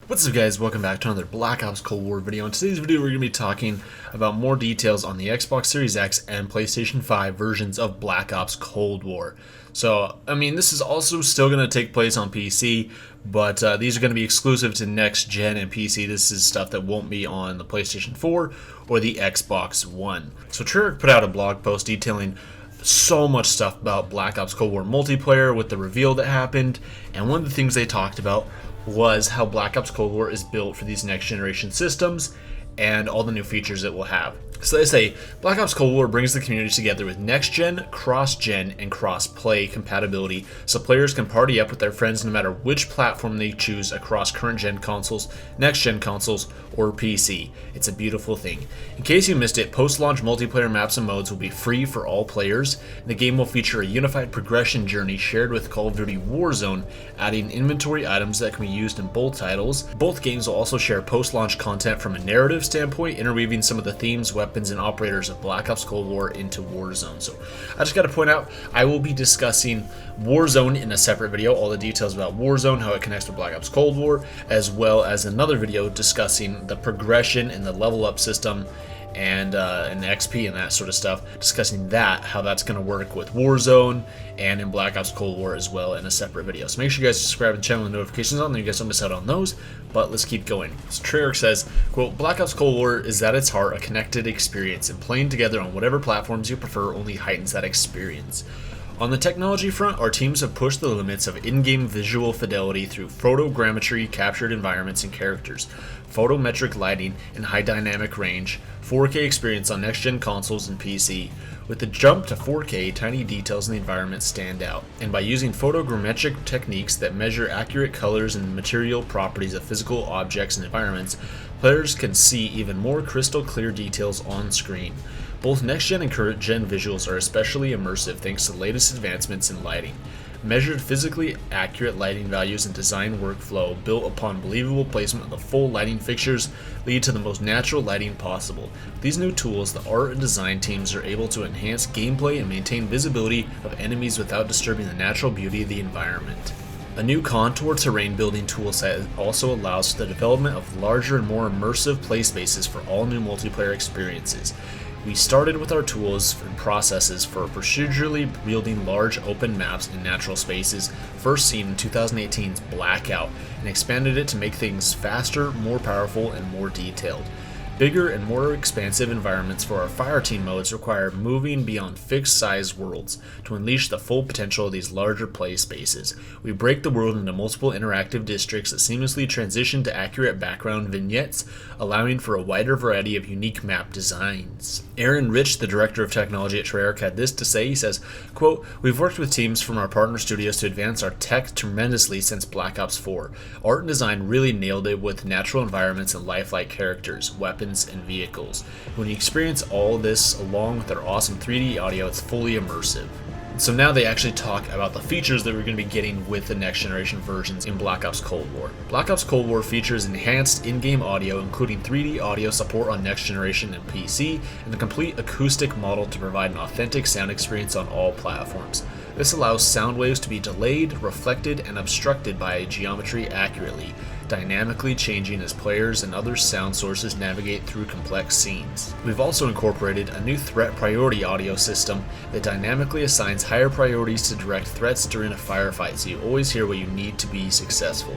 What's up guys, welcome back to another Black Ops Cold War video. In today's video we're going to be talking about more details on the Xbox Series X and PlayStation 5 versions of Black Ops Cold War. So, this is also still going to take place on PC, but these are going to be exclusive to next gen and PC. This is stuff that won't be on the PlayStation 4 or the Xbox One. So Treyarch put out a blog post detailing so much stuff about Black Ops Cold War multiplayer with the reveal that happened, and one of the things they talked about was how Black Ops Cold War is built for these next generation systems and all the new features it will have. So they say, Black Ops Cold War brings the community together with next-gen, cross-gen, and cross-play compatibility, so players can party up with their friends no matter which platform they choose across current-gen consoles, next-gen consoles, or PC. It's a beautiful thing. In case you missed it, post-launch multiplayer maps and modes will be free for all players, and the game will feature a unified progression journey shared with Call of Duty Warzone, adding inventory items that can be used in both titles. Both games will also share post-launch content from a narrative standpoint, interweaving some of the themes, weapons, and operators of Black Ops Cold War into Warzone. So I just got to point out, I will be discussing Warzone in a separate video, all the details about Warzone, how it connects to Black Ops Cold War, as well as another video discussing the progression and the level up system and the XP and that sort of stuff, discussing that, how that's going to work with Warzone and in Black Ops Cold War as well in a separate video. So make sure you guys subscribe to the channel and notifications on, then you guys don't miss out on those. But let's keep going. So Treyarch says, quote, Black Ops Cold War is at its heart a connected experience, and playing together on whatever platforms you prefer only heightens that experience. On the technology front, our teams have pushed the limits of in-game visual fidelity through photogrammetry captured environments and characters, photometric lighting, and high dynamic range, 4K experience on next-gen consoles and PC. With the jump to 4K, tiny details in the environment stand out, and by using photogrammetric techniques that measure accurate colors and material properties of physical objects and environments, players can see even more crystal clear details on screen. Both next-gen and current-gen visuals are especially immersive thanks to the latest advancements in lighting. Measured physically accurate lighting values and design workflow built upon believable placement of the full lighting fixtures lead to the most natural lighting possible. With these new tools, the art and design teams are able to enhance gameplay and maintain visibility of enemies without disturbing the natural beauty of the environment. A new contour terrain building toolset also allows for the development of larger and more immersive play spaces for all new multiplayer experiences. We started with our tools and processes for procedurally building large open maps in natural spaces, first seen in 2018's Blackout, and expanded it to make things faster, more powerful, and more detailed. Bigger and more expansive environments for our fireteam modes require moving beyond fixed-size worlds to unleash the full potential of these larger play spaces. We break the world into multiple interactive districts that seamlessly transition to accurate background vignettes, allowing for a wider variety of unique map designs. Aaron Rich, the director of technology at Treyarch, had this to say. He says, quote, We've worked with teams from our partner studios to advance our tech tremendously since Black Ops 4. Art and design really nailed it with natural environments and lifelike characters, weapons, and vehicles. When you experience all this along with their awesome 3D audio, it's fully immersive. So now they actually talk about the features that we're going to be getting with the next generation versions in Black Ops Cold War. Black Ops Cold War features enhanced in-game audio, including 3D audio support on next generation and PC, and a complete acoustic model to provide an authentic sound experience on all platforms. This allows sound waves to be delayed, reflected, and obstructed by geometry accurately, dynamically changing as players and other sound sources navigate through complex scenes. We've also incorporated a new threat priority audio system that dynamically assigns higher priorities to direct threats during a firefight, so you always hear what you need to be successful.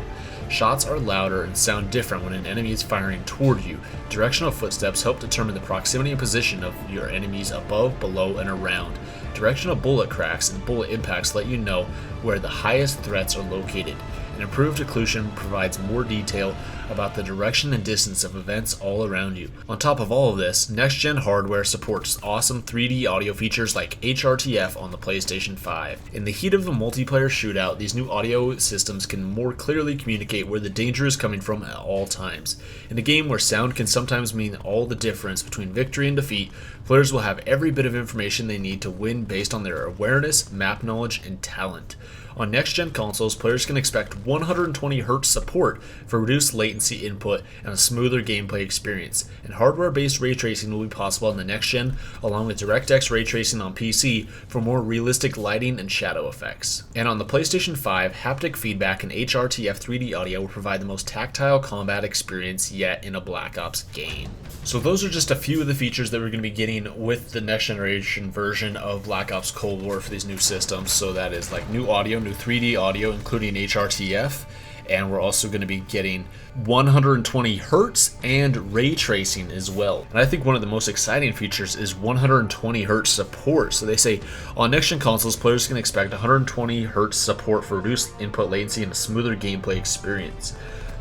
Shots are louder and sound different when an enemy is firing toward you. Directional footsteps help determine the proximity and position of your enemies above, below, and around. Directional bullet cracks and bullet impacts let you know where the highest threats are located. An improved occlusion provides more detail about the direction and distance of events all around you. On top of all of this, next-gen hardware supports awesome 3D audio features like HRTF on the PlayStation 5. In the heat of a multiplayer shootout, these new audio systems can more clearly communicate where the danger is coming from at all times. In a game where sound can sometimes mean all the difference between victory and defeat, players will have every bit of information they need to win based on their awareness, map knowledge, and talent. On next-gen consoles, players can expect 120Hz support for reduced latency input and a smoother gameplay experience, and hardware-based ray tracing will be possible on the next-gen, along with DirectX ray tracing on PC for more realistic lighting and shadow effects. And on the PlayStation 5, haptic feedback and HRTF 3D audio will provide the most tactile combat experience yet in a Black Ops game. So those are just a few of the features that we're going to be getting with the next generation version of Black Ops Cold War for these new systems. So that is like new audio, new 3D audio, including HRTF, and we're also going to be getting 120Hz and ray tracing as well. And I think one of the most exciting features is 120Hz support. So they say on next-gen consoles, players can expect 120Hz support for reduced input latency and a smoother gameplay experience.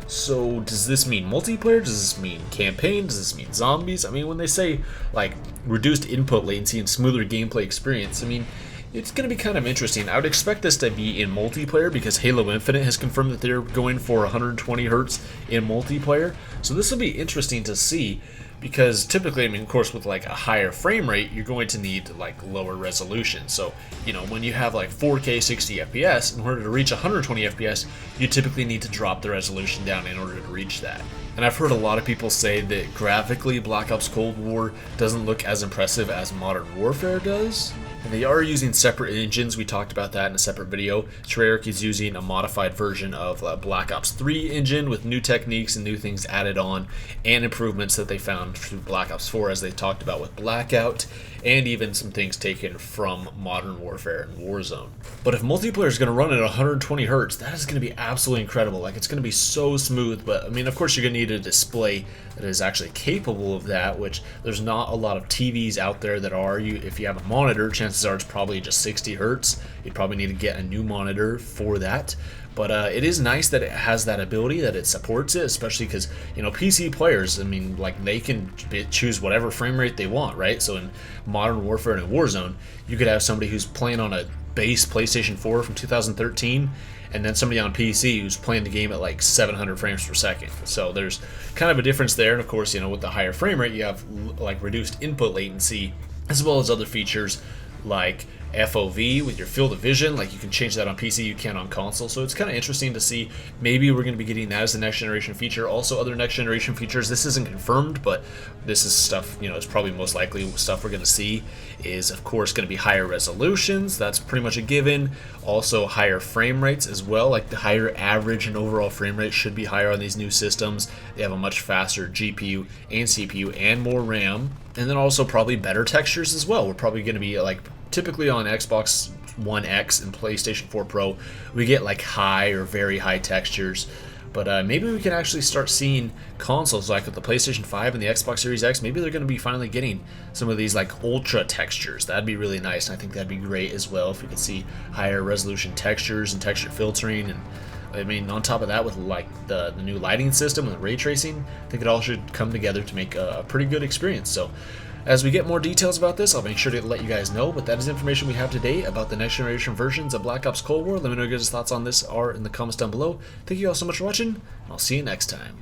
So does this mean multiplayer? Does this mean campaign? Does this mean zombies? I mean, when they say like reduced input latency and smoother gameplay experience, I mean, it's going to be kind of interesting. I would expect this to be in multiplayer because Halo Infinite has confirmed that they're going for 120Hz in multiplayer. So this will be interesting to see because typically, I mean, of course, with like a higher frame rate, you're going to need like lower resolution. So, you know, when you have like 4K 60 FPS, in order to reach 120 FPS, you typically need to drop the resolution down in order to reach that. And I've heard a lot of people say that graphically Black Ops Cold War doesn't look as impressive as Modern Warfare does. And they are using separate engines. We talked about that in a separate video. Treyarch is using a modified version of Black Ops 3 engine with new techniques and new things added on and improvements that they found through Black Ops 4 as they talked about with Blackout, and even some things taken from Modern Warfare and Warzone. But if multiplayer is going to run at 120Hz, that is going to be absolutely incredible. Like, it's going to be so smooth, but I mean, of course you're going to need a display that is actually capable of that, which there's not a lot of TVs out there that are. If you have a monitor, chances are it's probably just 60Hz. You'd probably need to get a new monitor for that. But it is nice that it has that ability, that it supports it, especially because, you know, PC players, I mean, like, they can choose whatever frame rate they want, right? So in Modern Warfare and in Warzone, you could have somebody who's playing on a base PlayStation 4 from 2013, and then somebody on PC who's playing the game at like 700 frames per second. So there's kind of a difference there. And of course, you know, with the higher frame rate, you have like reduced input latency, as well as other features like FOV with your field of vision. Like, you can change that on PC, you can on console. So it's kind of interesting to see. Maybe we're going to be getting that as the next generation feature. Also, other next generation features, this isn't confirmed, but this is stuff, you know, it's probably most likely stuff we're going to see is, of course, going to be higher resolutions. That's pretty much a given. Also, higher frame rates as well. Like, the higher average and overall frame rate should be higher on these new systems. They have a much faster GPU and CPU and more RAM. And then also probably better textures as well. We're probably going to be like, typically on Xbox One X and PlayStation 4 Pro, we get like high or very high textures. But maybe we can actually start seeing consoles like with the PlayStation 5 and the Xbox Series X. Maybe they're going to be finally getting some of these like ultra textures. That'd be really nice, and I think that'd be great as well if we could see higher resolution textures and texture filtering. And I mean, on top of that, with like the new lighting system and the ray tracing, I think it all should come together to make a pretty good experience. So as we get more details about this, I'll make sure to let you guys know, but that is information we have today about the next generation versions of Black Ops Cold War. Let me know what your guys' thoughts on this are in the comments down below. Thank you all so much for watching, and I'll see you next time.